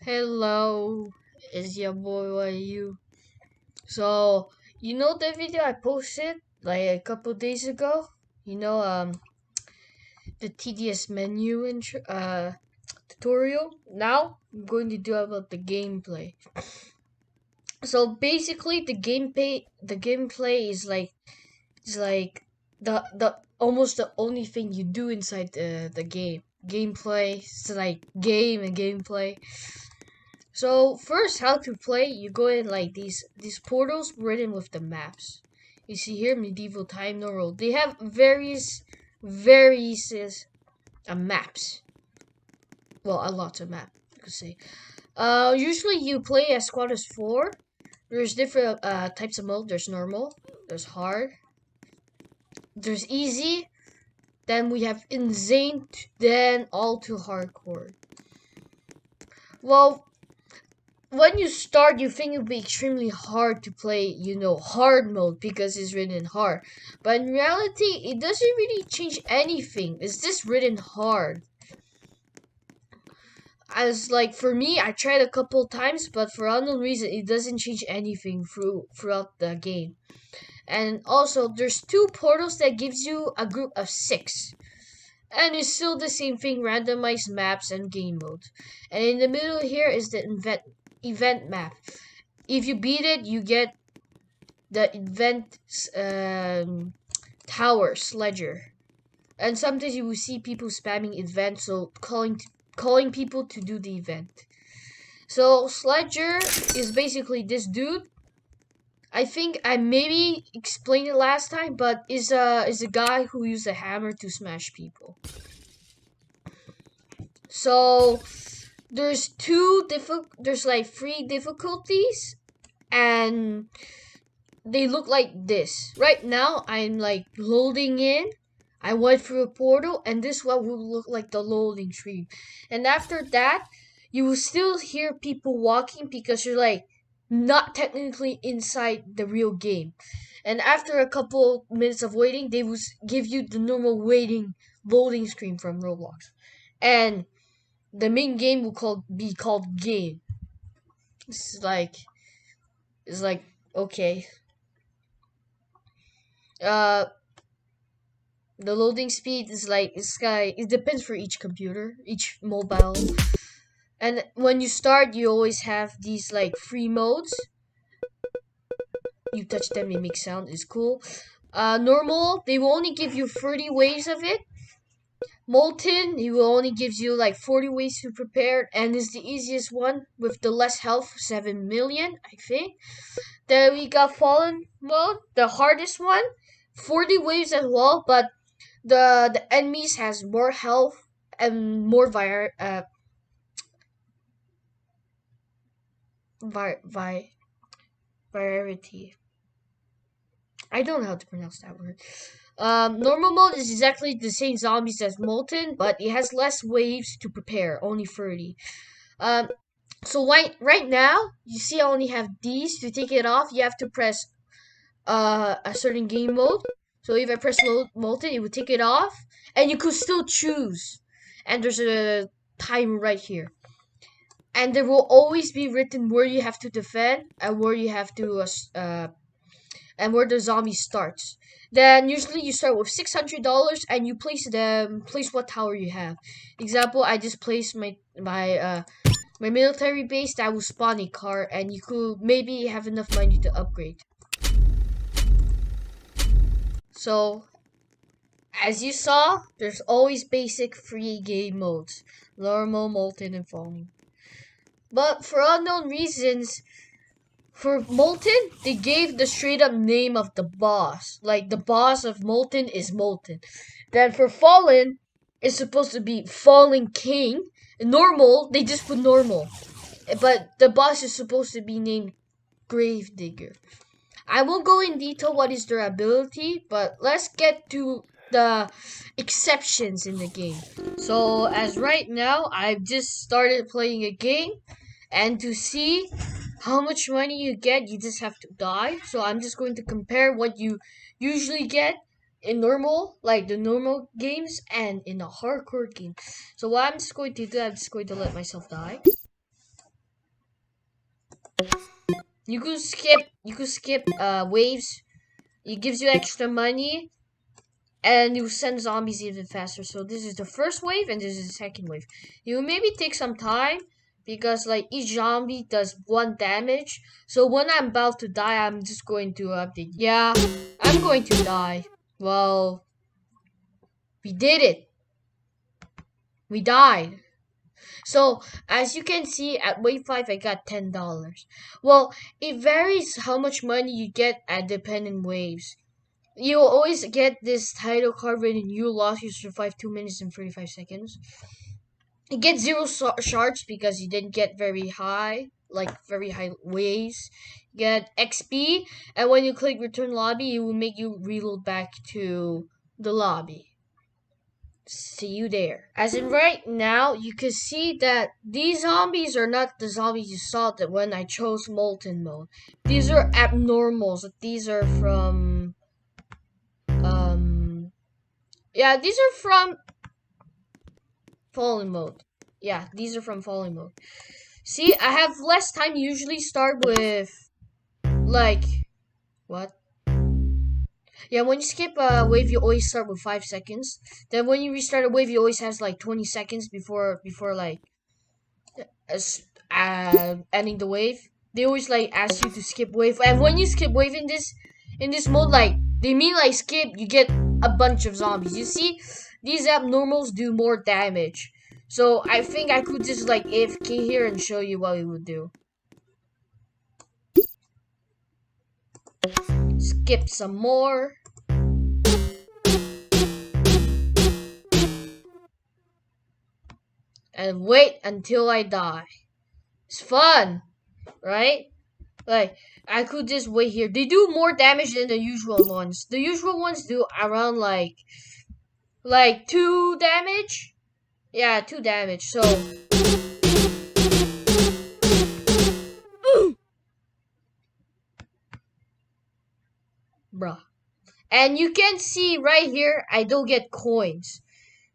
Hello, it's your boy you. So you know the video I posted like a couple days ago? You know the TDS menu tutorial. Now I'm going to do about the gameplay. So basically the gameplay is like the almost the only thing you do inside the game. Gameplay is like game and gameplay. So first, how to play? You go in like these portals written with the maps. You see here, medieval time, no roll. They have various maps. Well, a lot of maps, you could say. Usually you play as squad as four. There's different types of mode. There's normal, there's hard, there's easy. Then we have insane, then all too hardcore. Well, when you start, you think it would be extremely hard to play, hard mode because it's written hard. But in reality, it doesn't really change anything. It's just written hard. As like for me, I tried a couple times, but for unknown reason, it doesn't change anything throughout the game. And also, there's two portals that gives you a group of 6. And it's still the same thing, randomized maps and game mode. And in the middle here is the event map. If you beat it, you get the event tower sledger. And sometimes you will see people spamming events, so calling people to do the event. So sledger is basically this dude. I think I maybe explained it last time, but is a guy who uses a hammer to smash people. So there's like 3 difficulties, and they look like this. Right now I'm like loading in. I went through a portal, and this one will look like the loading screen. And after that, you will still hear people walking because you're like not technically inside the real game. And after a couple minutes of waiting, they will give you the normal waiting loading screen from Roblox. And the main game will be called game. It's like okay. Uh the loading speed is like it depends for each computer, each mobile. And when you start, you always have these like free modes. You touch them, they make sound, it's cool. Normal, they will only give you 30 waves of it. Molten, he will only gives you like 40 ways to prepare, and is the easiest one with the less health, 7 million, I think. Then we got Fallen mode, the hardest one, 40 waves as well, but the enemies has more health and more variety. I don't know how to pronounce that word. Normal mode is exactly the same zombies as Molten, but it has less waves to prepare, only 30. So right now, you see I only have these. To take it off, you have to press a certain game mode. So if I press Molten, it would take it off, and you could still choose. And there's a timer right here. And there will always be written where you have to defend and where you have to and where the zombie starts. Then usually you start with $600 and you place what tower you have. Example, I just placed my military base that will spawn a car, and you could maybe have enough money to upgrade. So as you saw, there's always basic free game modes: normal, molten, and falling. But for unknown reasons, for Molten, they gave the straight up name of the boss. Like the boss of Molten is Molten. Then for Fallen, it's supposed to be Fallen King. Normal, they just put normal. But the boss is supposed to be named Gravedigger. I won't go in detail what is their ability, but let's get to the exceptions in the game. So as right now, I've just started playing a game, and to see how much money you get, you just have to die. So I'm just going to compare what you usually get in normal, like the normal games, and in a hardcore game. So what I'm just going to do, I'm just going to let myself die. You could skip waves. It gives you extra money, and you send zombies even faster. So this is the first wave, and this is the second wave. You will maybe take some time because like each zombie does 1 damage. So when I'm about to die, I'm just going to update. Yeah, I'm going to die. Well, we did it. We died. So as you can see at wave 5 I got $10. Well, it varies how much money you get at dependent waves. You'll always get this title card when you lost, you survived 2 minutes and 35 seconds. You get zero shards because you didn't get very high, like very high waves. You get XP, and when you click return lobby, it will make you reload back to the lobby. See you there. As in right now, you can see that these zombies are not the zombies you saw that when I chose Molten Mode. These are abnormals. These are from yeah, these are from Fallen Mode. Yeah, these are from Fallen Mode. See, I have less time. Usually start with like what? Yeah, when you skip a wave, you always start with 5 seconds. Then when you restart a wave, you always have like 20 seconds before like ending the wave. They always like ask you to skip wave, and when you skip wave in this mode, like they mean like skip, you get a bunch of zombies. You see, these abnormals do more damage. So I think I could just like AFK here and show you what it would do. Skip some more. And wait until I die. It's fun, right? Like, I could just wait here. They do more damage than the usual ones. The usual ones do around like 2 damage. Yeah, 2 damage. So bruh. And you can see right here, I don't get coins.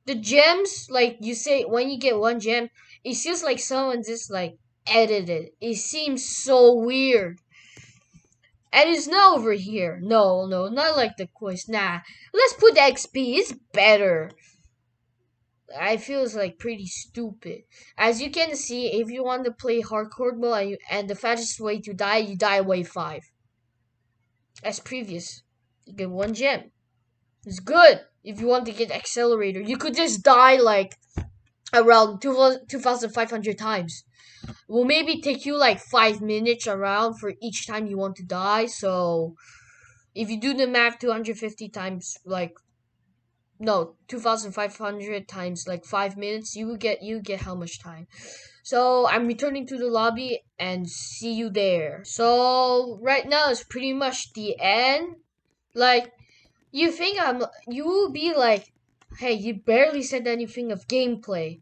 The gems, like you say, when you get 1 gem, it feels like someone just like edited. It seems so weird. And it's not over here. No, not like the coins. Nah, let's put the XP. It's better. I feel it's like pretty stupid. As you can see, if you want to play hardcore mode and the fastest way to die, you die wave 5. As previous. You get 1 gem. It's good. If you want to get accelerator, you could just die like around 2,500 times. Will maybe take you like 5 minutes around for each time you want to die. So if you do the math, 250 times like no 2,500 times like 5 minutes, you get how much time. So I'm returning to the lobby and see you there. So right now is pretty much the end. Like you will be like, hey, you barely said anything of gameplay.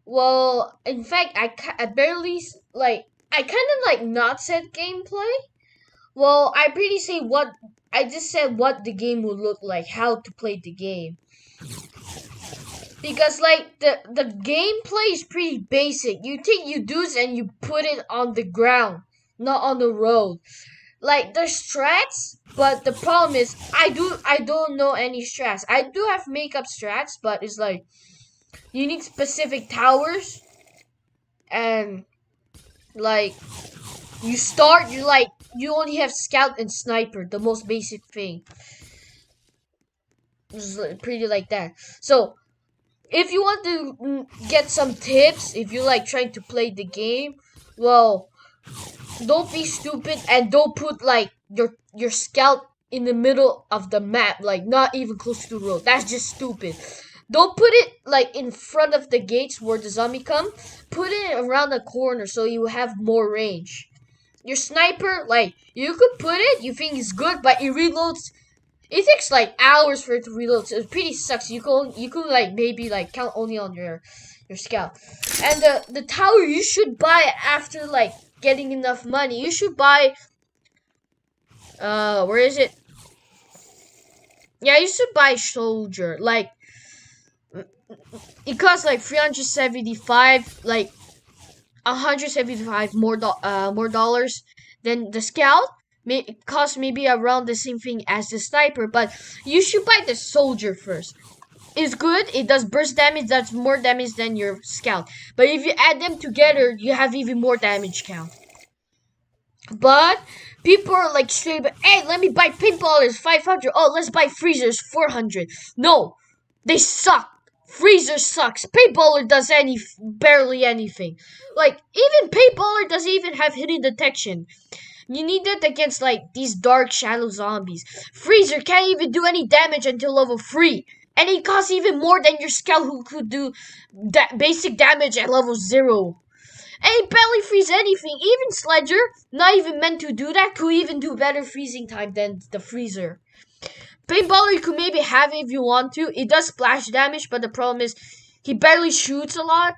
Well, in fact, I barely like I kind of like not said gameplay. Well, I pretty say what I just said what the game would look like, how to play the game. Because like the gameplay is pretty basic. You take your dudes and you put it on the ground, not on the road. Like there's strats, but the problem is I don't know any strats. I do have makeup strats, but it's like you need specific towers and like you only have scout and sniper, the most basic thing. It's pretty like that. So if you want to get some tips, if you like trying to play the game, well, don't be stupid and don't put like your scout in the middle of the map, like not even close to the road. That's just stupid. Don't put it like in front of the gates where the zombie come. Put it around the corner so you have more range. Your sniper, like you could put it, you think it's good, but it reloads. It takes like hours for it to reload, so it pretty sucks. You could like maybe like count only on your scout. And the tower you should buy after like getting enough money. You should buy where is it? Yeah, you should buy soldier. Like it costs like 375, like 175 more dollars Then the scout may cost maybe around the same thing as the sniper, but you should buy the soldier first. It's good. It does burst damage. That's more damage than your scout. But if you add them together, you have even more damage count. But people are like straight, hey, let me buy paintballers 500. Oh, let's buy freezers 400. No, they suck. Freezer sucks. Paintballer does barely anything. Like even paintballer doesn't even have hidden detection. You need it against like these dark shadow zombies. Freezer can't even do any damage until level 3. And it costs even more than your scout who could do basic damage at level 0. And it barely freeze anything. Even Sledger, not even meant to do that, could even do better freezing time than the freezer. Paintballer you could maybe have it if you want to. It does splash damage, but the problem is he barely shoots a lot.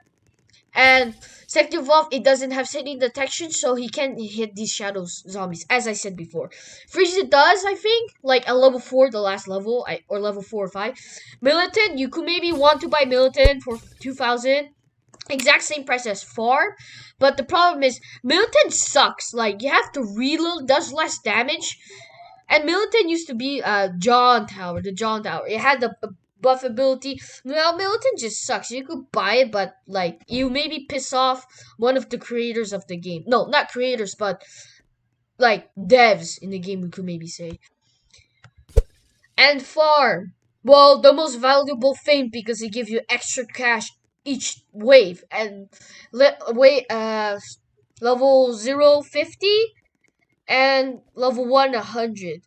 And second of all, it doesn't have hidden detection, so he can't hit these shadows zombies, as I said before. Freezer does, I think, like a level 4, the last level, or level 4 or 5. Militant, you could maybe want to buy Militant for 2,000. Exact same price as Farm, but the problem is Militant sucks. Like you have to reload, does less damage, and Militant used to be John Tower, the John Tower. It had the buff ability. Well, Militant just sucks. You could buy it, but like you maybe piss off one of the creators of the game. No, not creators, but like devs in the game. We could maybe say. And Farm, well, the most valuable thing because it gives you extra cash each wave, and level 0 50 and level 1 100.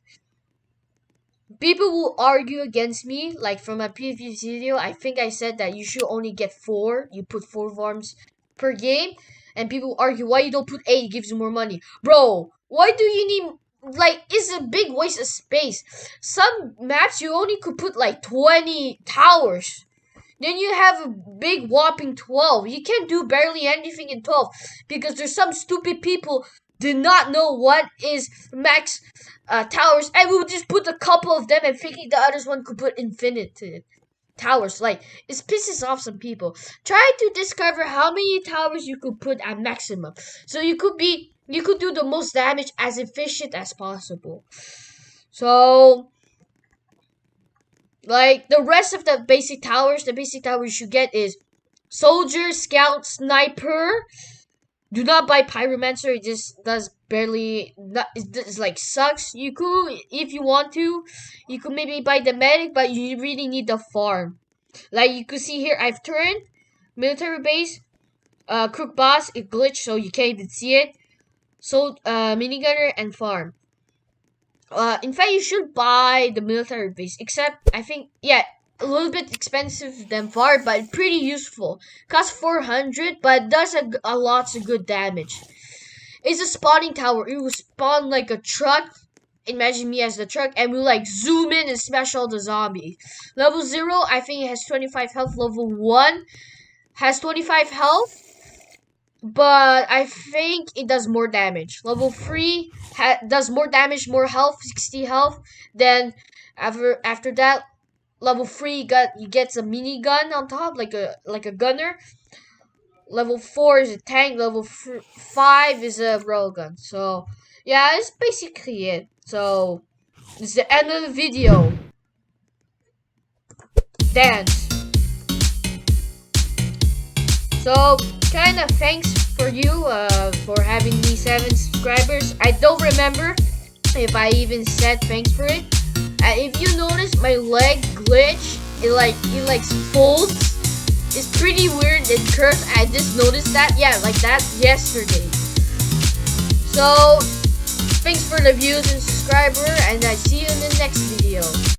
People will argue against me, like from my previous video. I think I said that you should only get 4. You put 4 farms per game, and people argue why you don't put 8. It gives you more money, bro. Why do you need, like, it's a big waste of space. Some maps you only could put like 20 towers. Then you have a big whopping 12. You can't do barely anything in 12 because there's some stupid people did not know what is max towers, and we would just put a couple of them and thinking the others one could put infinite towers. Like, it pisses off some people. Try to discover how many towers you could put at maximum, so you could do the most damage as efficient as possible. So like the rest of the basic towers you should get is soldier, scout, sniper. Do not buy pyromancer. It just does barely. It's like sucks. You could, if you want to, you could maybe buy the medic, but you really need the farm. Like you could see here, I've turned military base, crook boss. It glitched, so you can't even see it. So minigunner and farm. In fact, you should buy the military base. Except, I think, yeah, a little bit expensive than far, but pretty useful. Costs 400, but does a lots of good damage. It's a spawning tower. It will spawn like a truck. Imagine me as the truck, and we'll like zoom in and smash all the zombies. Level 0, I think it has 25 health. Level 1 has 25 health. But I think it does more damage. Level 3 does more damage, more health, 60 health. Then after that, level 3 you gets a minigun on top, like a gunner. Level 4 is a tank. Level 5 is a railgun. So yeah, it's basically it. So it's the end of the video. Dance. So kind of thanks for you for having me 7 subscribers. I don't remember if I even said thanks for it. If you notice, my leg glitch, it like folds. It's pretty weird and curved. I just noticed that, yeah, like that yesterday. So thanks for the views and subscriber, and I see you in the next video.